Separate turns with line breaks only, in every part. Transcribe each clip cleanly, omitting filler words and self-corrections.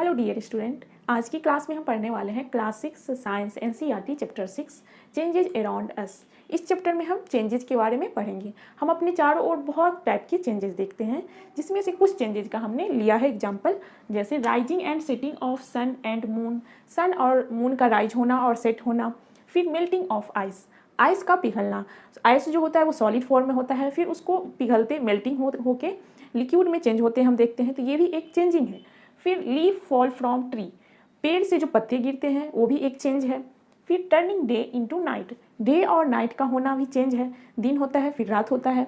Hello dear student, आज की class में हम पढ़ने वाले हैं class 6 science NCERT chapter 6 changes around us. इस चैप्टर में हम चेंजेज के बारे में पढ़ेंगे। हम अपने चारों ओर बहुत टाइप के चेंजेस देखते हैं, जिसमें से कुछ चेंजेज का हमने लिया है एग्जाम्पल, जैसे rising and setting of sun and moon, sun और मून का राइज होना और सेट होना। फिर मेल्टिंग ऑफ आइस, आइस का पिघलना। आइस जो होता है वो सॉलिड फॉर्म में होता है, फिर उसको पिघलते मेल्टिंग होके लिक्विड में चेंज होते हम देखते हैं, तो ये भी एक चेंजिंग है। फिर लीफ फॉल फ्रॉम ट्री, पेड़ से जो पत्ते गिरते हैं वो भी एक चेंज है। फिर turning day into night, day और नाइट का होना भी चेंज है, दिन होता है फिर रात होता है।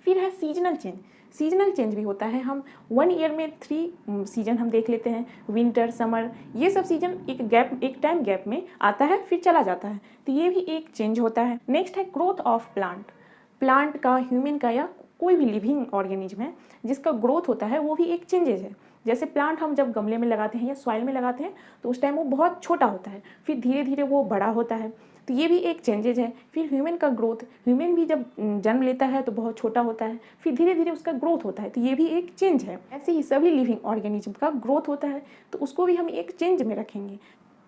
फिर है सीजनल चेंज, सीजनल चेंज भी होता है। हम 1 ईयर में 3 सीजन हम देख लेते हैं, विंटर समर, ये सब सीजन एक टाइम गैप में आता है फिर चला जाता है, तो ये भी एक चेंज होता है। नेक्स्ट है ग्रोथ ऑफ प्लांट, प्लांट का, ह्यूमन का या कोई भी लिविंग ऑर्गेनिज्म है जिसका ग्रोथ होता है वो भी एक चेंजेज है। जैसे प्लांट हम जब गमले में लगाते हैं या सॉइल में लगाते हैं तो उस टाइम वो बहुत छोटा होता है, फिर धीरे धीरे वो बड़ा होता है, तो ये भी एक चेंजेज है। फिर ह्यूमन का ग्रोथ, ह्यूमन भी जब जन्म लेता है तो बहुत छोटा होता है, फिर धीरे धीरे उसका ग्रोथ होता है, तो ये भी एक चेंज है। ऐसे ही सभी लिविंग ऑर्गेनिज्म का ग्रोथ होता है, तो उसको भी हम एक चेंज में रखेंगे।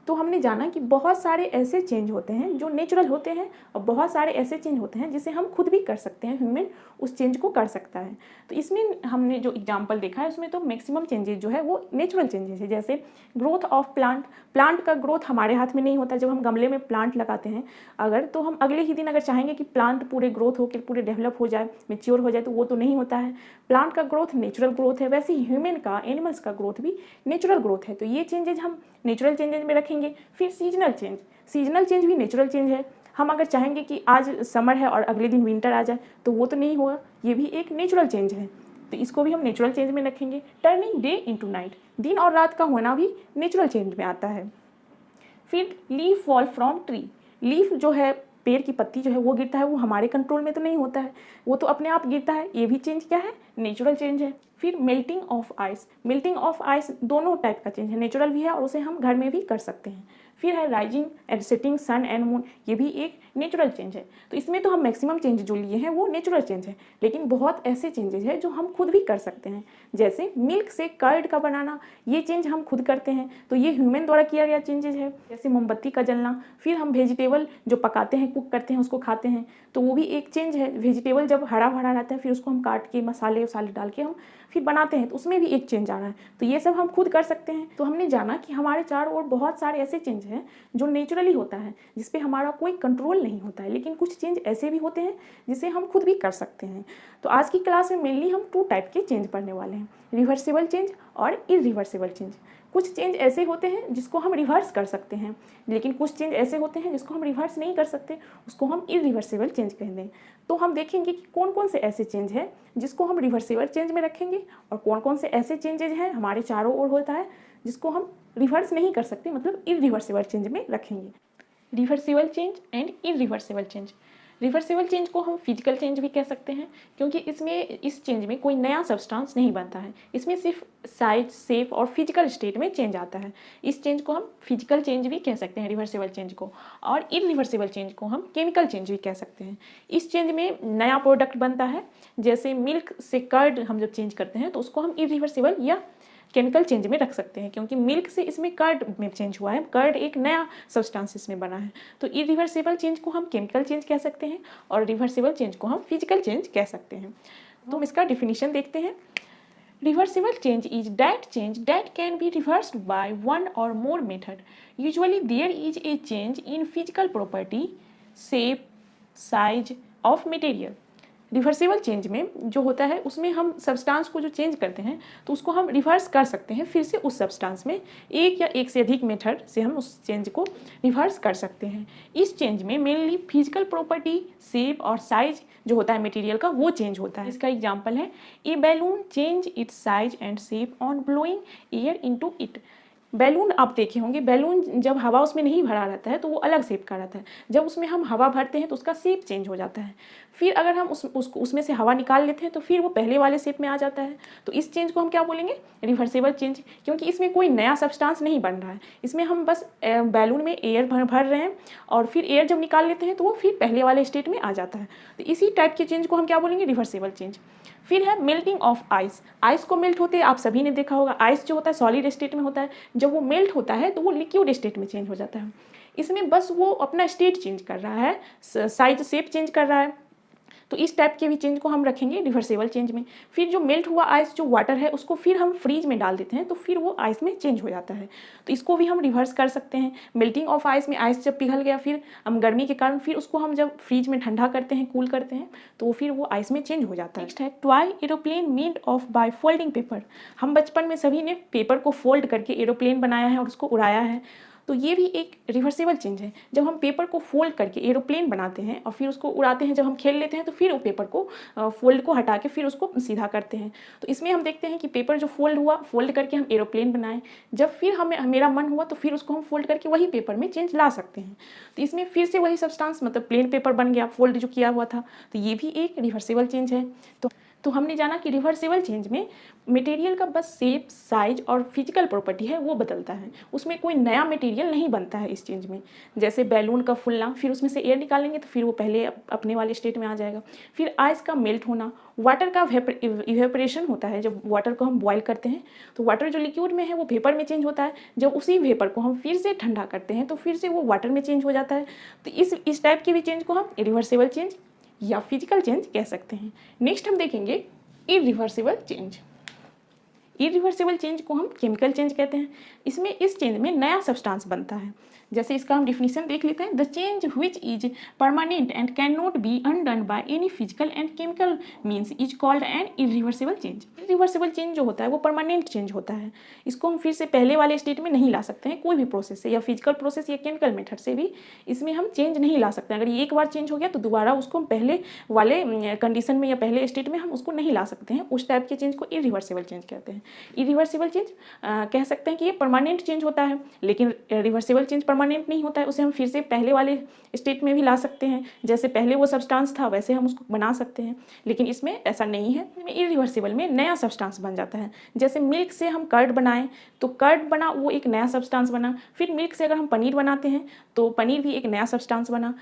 तो हमने जाना कि बहुत सारे ऐसे चेंज होते हैं जो नेचुरल होते हैं और बहुत सारे ऐसे चेंज होते हैं जिसे हम खुद भी कर सकते हैं, ह्यूमन उस चेंज को कर सकता है। तो इसमें हमने जो एग्जांपल देखा है उसमें तो मैक्सिमम चेंजेस जो है वो नेचुरल चेंजेस है। जैसे ग्रोथ ऑफ प्लांट, प्लांट का ग्रोथ हमारे हाथ में नहीं होता। जब हम गमले में प्लांट लगाते हैं अगर, तो हम अगले ही दिन अगर चाहेंगे कि प्लांट पूरे ग्रोथ होकर पूरे डेवलप हो जाए, मेच्योर हो जाए, तो वो तो नहीं होता है। प्लांट का ग्रोथ नेचुरल ग्रोथ है, वैसे ही ह्यूमन का, एनिमल्स का ग्रोथ भी नेचुरल ग्रोथ है, तो ये चेंजेज हम नेचुरल चेंजेज में रखेंगे। फिर सीजनल चेंज, सीजनल चेंज भी नेचुरल चेंज है। हम अगर चाहेंगे कि आज समर है और अगले दिन विंटर आ जाए तो वो तो नहीं होगा, ये भी एक नेचुरल चेंज है, तो इसको भी हम नेचुरल चेंज में रखेंगे। टर्निंग डे इनटू नाइट, दिन और रात का होना भी नेचुरल चेंज में आता है। फिर leaf fall from tree, leaf जो है पेड़ की पत्ती जो है वो गिरता है, वो हमारे कंट्रोल में तो नहीं होता है, वो तो अपने आप गिरता है, ये भी चेंज क्या है, नेचुरल चेंज है। फिर melting of ice, melting of ice दोनों टाइप का चेंज है, नेचुरल भी है और उसे हम घर में भी कर सकते हैं। फिर है rising and setting sun and moon, ये भी एक नेचुरल चेंज है। तो इसमें तो हम मैक्सिमम चेंज जो लिए हैं वो नेचुरल चेंज है, लेकिन बहुत ऐसे चेंजेस हैं जो हम खुद भी कर सकते हैं। जैसे मिल्क से कर्ड का बनाना, ये चेंज हम खुद करते हैं, तो ये ह्यूमन द्वारा किया गया चेंजेस है। जैसे मोमबत्ती का जलना, फिर हम वेजिटेबल जो पकाते हैं, कुक करते हैं, उसको खाते हैं, तो वो भी एक चेंज है। वेजिटेबल जब हरा भरा रहता है फिर उसको हम काट के मसाले वसाले डाल के हम फिर बनाते हैं, तो उसमें भी एक चेंज आ रहा है, तो ये सब हम खुद कर सकते हैं। तो हमने जाना कि हमारे चारों ओर बहुत सारे ऐसे चेंज हैं जो नेचुरली होता है, जिसपे हमारा कोई कंट्रोल नहीं होता है, लेकिन कुछ चेंज ऐसे भी होते हैं जिसे हम खुद भी कर सकते हैं। तो आज की क्लास में मेनली हम 2 टाइप के चेंज पढ़ने वाले हैं, रिवर्सिबल चेंज और इरिवर्सिबल चेंज। कुछ चेंज ऐसे होते हैं जिसको हम रिवर्स कर सकते हैं, लेकिन कुछ चेंज ऐसे होते हैं जिसको हम रिवर्स नहीं कर सकते, उसको हम इरिवर्सिबल चेंज कहते हैं। तो हम देखेंगे कि कौन कौन से ऐसे चेंज हैं जिसको हम रिवर्सिबल चेंज में रखेंगे और कौन कौन से ऐसे चेंजेज हैं हमारे चारों ओर होता है जिसको हम रिवर्स नहीं कर सकते, मतलब इरिवर्सिबल चेंज में रखेंगे। Reversible change and irreversible change, reversible change को हम फिजिकल चेंज भी कह सकते हैं, क्योंकि इस चेंज में कोई नया सब्सटेंस नहीं बनता है, इसमें सिर्फ साइज, शेप और फिजिकल स्टेट में चेंज आता है। इस चेंज को हम फिजिकल चेंज भी कह सकते हैं, रिवर्सिबल चेंज को। और इरिवर्सिबल चेंज को हम केमिकल चेंज भी कह सकते हैं। इस चेंज में नया प्रोडक्ट बनता है, जैसे मिल्क से कर्ड हम जब चेंज करते हैं तो उसको हम इरिवर्सिबल या केमिकल चेंज में रख सकते हैं, क्योंकि मिल्क से इसमें कर्ड में चेंज हुआ है, कर्ड एक नया सब्सटेंस इसमें बना है। तो इरिवर्सिबल चेंज को हम केमिकल चेंज कह सकते हैं और रिवर्सिबल चेंज को हम फिजिकल चेंज कह सकते हैं। तो हम इसका डिफिनीशन देखते हैं। Reversible change is that change that can be reversed by one or more method. Usually there is a change in physical property, shape, size of material. Reversible change में जो होता है उसमें हम सब्सटेंस को जो चेंज करते हैं तो उसको हम रिवर्स कर सकते हैं, फिर से उस सब्सटेंस में एक या एक से अधिक मेथड से हम उस चेंज को रिवर्स कर सकते हैं। इस चेंज में मेनली फिजिकल प्रॉपर्टी, शेप और साइज जो होता है मटेरियल का वो चेंज होता है। इसका एग्जांपल है, a balloon change its size and shape on blowing air into it. Balloon आप देखे होंगे, बैलून जब हवा उसमें नहीं भरा रहता है तो वो अलग शेप का रहता है, जब उसमें हम हवा भरते हैं तो उसका शेप चेंज हो जाता है। फिर अगर हम उसमें से हवा निकाल लेते हैं तो फिर वो पहले वाले शेप में आ जाता है। तो इस चेंज को हम क्या बोलेंगे, रिवर्सिबल चेंज, क्योंकि इसमें कोई नया सब्सटेंस नहीं बन रहा है, इसमें हम बस बैलून में एयर भर रहे हैं और फिर एयर जब निकाल लेते हैं तो वो फिर पहले वाले स्टेट में आ जाता है। तो इसी टाइप के चेंज को हम क्या बोलेंगे, रिवर्सिबल चेंज। फिर है मेल्टिंग ऑफ आइस। आइस को मेल्ट होते आप सभी ने देखा होगा, आइस जो होता है सॉलिड स्टेट में होता है, जब वो मेल्ट होता है तो वो लिक्विड स्टेट में चेंज हो जाता है। इसमें बस वो अपना स्टेट चेंज कर रहा है, साइज शेप चेंज कर रहा है। तो इस टाइप के भी चेंज को हम रखेंगे रिवर्सेबल चेंज में। फिर जो मेल्ट हुआ आइस जो वाटर है उसको फिर हम फ्रीज में डाल देते हैं तो फिर वो आइस में चेंज हो जाता है। तो इसको भी हम रिवर्स कर सकते हैं। मेल्टिंग ऑफ आइस में आइस जब पिघल गया, फिर हम गर्मी के कारण फिर उसको हम जब फ्रीज में ठंडा करते हैं, कूल करते हैं, तो फिर वो आइस में चेंज हो जाता है। नेक्स्ट है toy aeroplane made of by folding paper. हम बचपन में सभी ने पेपर को फोल्ड करके एरोप्लेन बनाया है और उसको उड़ाया है। तो ये भी एक रिवर्सेबल चेंज है। जब हम पेपर को फोल्ड करके एरोप्लेन बनाते हैं और फिर उसको उड़ाते हैं, जब हम खेल लेते हैं तो फिर वो पेपर को फोल्ड को हटा के फिर उसको सीधा करते हैं। तो इसमें हम देखते हैं कि पेपर जो फोल्ड हुआ, फोल्ड करके हम एरोप्लेन बनाए, जब फिर मेरा मन हुआ तो फिर उसको हम फोल्ड करके वही पेपर में चेंज ला सकते हैं। तो इसमें फिर से वही सब्सटेंस मतलब प्लेन पेपर बन गया फोल्ड जो किया हुआ था। तो ये भी एक रिवर्सेबल चेंज है। तो हमने जाना कि रिवर्सेबल चेंज में मटेरियल का बस शेप, साइज और फिजिकल प्रॉपर्टी है वो बदलता है, उसमें कोई नया मटेरियल नहीं बनता है इस चेंज में। जैसे बैलून का फूलना, फिर उसमें से एयर निकालेंगे तो फिर वो पहले अपने वाले स्टेट में आ जाएगा। फिर आइस का मेल्ट होना, वाटर का इवेपोरेशन होता है, जब वाटर को हम बॉयल करते हैं तो वाटर जो लिक्विड में है वो वेपर में चेंज होता है। जब उसी वेपर को हम फिर से ठंडा करते हैं तो फिर से वो वाटर में चेंज हो जाता है। तो इस टाइप के भी चेंज को हम रिवर्सेबल चेंज या फिजिकल चेंज कह सकते हैं। नेक्स्ट हम देखेंगे इरिवर्सिबल चेंज। इरिवर्सिबल चेंज को हम केमिकल चेंज कहते हैं। इसमें इस चेंज में नया सब्सटेंस बनता है। जैसे इसका हम डिफिनीशन देख लेते हैं। The change which is permanent and can not be undone by any physical and chemical means is called an irreversible change. Irreversible change जो होता है वो परमानेंट चेंज होता है। इसको हम फिर से पहले वाले स्टेट में नहीं ला सकते हैं, कोई भी प्रोसेस से, या फिजिकल प्रोसेस या केमिकल मेथड से भी इसमें हम चेंज नहीं ला सकते। अगर ये एक बार चेंज हो गया तो दोबारा उसको हम पहले वाले कंडीशन में या पहले स्टेट में हम उसको नहीं ला सकते हैं। उस टाइप के चेंज को इरिवर्सिबल चेंज कहते हैं। इरिवर्सिबल चेंज कह सकते हैं कि ये परमानेंट चेंज होता है, लेकिन रिवर्सिबल चेंज परमानेंट नहीं होता है। उसे हम फिर से पहले वाले स्टेट में भी ला सकते हैं, जैसे पहले वो सब्सटेंस था वैसे हम उसको बना सकते हैं, लेकिन इसमें ऐसा नहीं है। इरिवर्सिबल में नया सब्सटेंस बन जाता है। जैसे मिल्क से हम कर्ड बनाएं तो कर्ड बना, वो एक नया सब्सटेंस बना। फिर मिल्क से अगर हम पनीर बनाते हैं तो पनीर भी एक नया सब्सटेंस बना।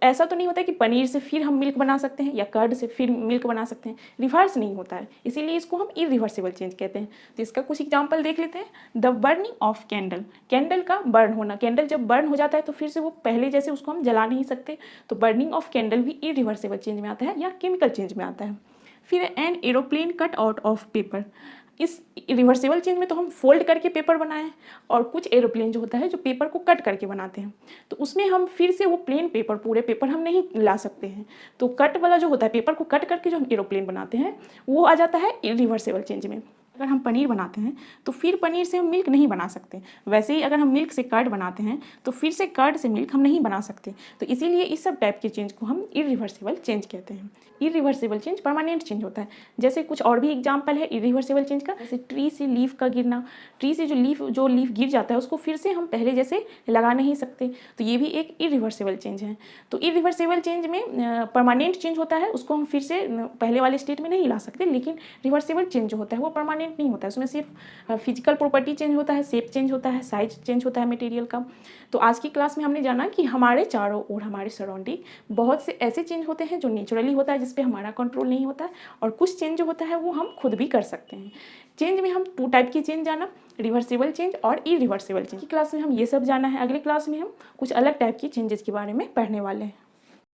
ऐसा तो नहीं होता है कि पनीर से फिर हम मिल्क बना सकते हैं या कर्ड से फिर मिल्क बना सकते हैं, रिवर्स नहीं होता है, इसीलिए इसको हम इरिवर्सिबल चेंज कहते हैं। तो इसका कुछ एग्जांपल देख लेते हैं। The burning of candle, candle का बर्न होना। कैंडल जब बर्न हो जाता है तो फिर से वो पहले जैसे उसको हम जला नहीं सकते, तो बर्निंग ऑफ कैंडल भी इरिवर्सिबल चेंज में आता है या केमिकल चेंज में आता है। फिर an aeroplane cut out of paper. इस रिवर्सिबल चेंज में तो हम फोल्ड करके पेपर बनाएं, और कुछ एरोप्लेन जो होता है जो पेपर को कट करके बनाते हैं, तो उसमें हम फिर से वो प्लेन पेपर, पूरे पेपर हम नहीं ला सकते हैं। तो कट वाला जो होता है, पेपर को कट करके जो हम एरोप्लेन बनाते हैं, वो आ जाता है रिवर्सिबल चेंज में। अगर हम पनीर बनाते हैं तो फिर पनीर से हम मिल्क नहीं बना सकते। वैसे ही अगर हम मिल्क से कर्ड बनाते हैं तो फिर से कर्ड से मिल्क हम नहीं बना सकते। तो इसीलिए इस सब टाइप के चेंज को हम इरिवर्सिबल चेंज कहते हैं। इरिवर्सिबल चेंज परमानेंट चेंज होता है। जैसे कुछ और भी एग्जांपल है इरिवर्सिबल चेंज का, जैसे ट्री से लीफ का गिरना। ट्री से जो लीफ गिर जाता है उसको फिर से हम पहले जैसे लगा नहीं सकते, तो ये भी एक इरिवर्सिबल चेंज है। तो इरिवर्सिबल चेंज में परमानेंट चेंज होता है, उसको हम फिर से पहले वाले स्टेट में नहीं ला सकते। लेकिन रिवर्सिबल चेंज जो होता है वो परमानेंट नहीं होता है, उसमें सिर्फ फिजिकल प्रॉपर्टी चेंज होता है, शेप चेंज होता है, साइज चेंज होता है मटेरियल का। तो आज की क्लास में हमने जाना कि हमारे चारों ओर, हमारे सराउंडिंग बहुत से ऐसे चेंज होते हैं जो नेचुरली होता है, जिस पे हमारा कंट्रोल नहीं होता है, और कुछ चेंज जो होता है वो हम खुद भी कर सकते हैं। चेंज में हम 2 टाइप की चेंज जाना, रिवर्सिबल चेंज और इरिवर्सिबल चेंज। की क्लास में हम ये सब जाना है। अगले क्लास में हम कुछ अलग टाइप की चेंजेस के बारे में पढ़ने वाले हैं।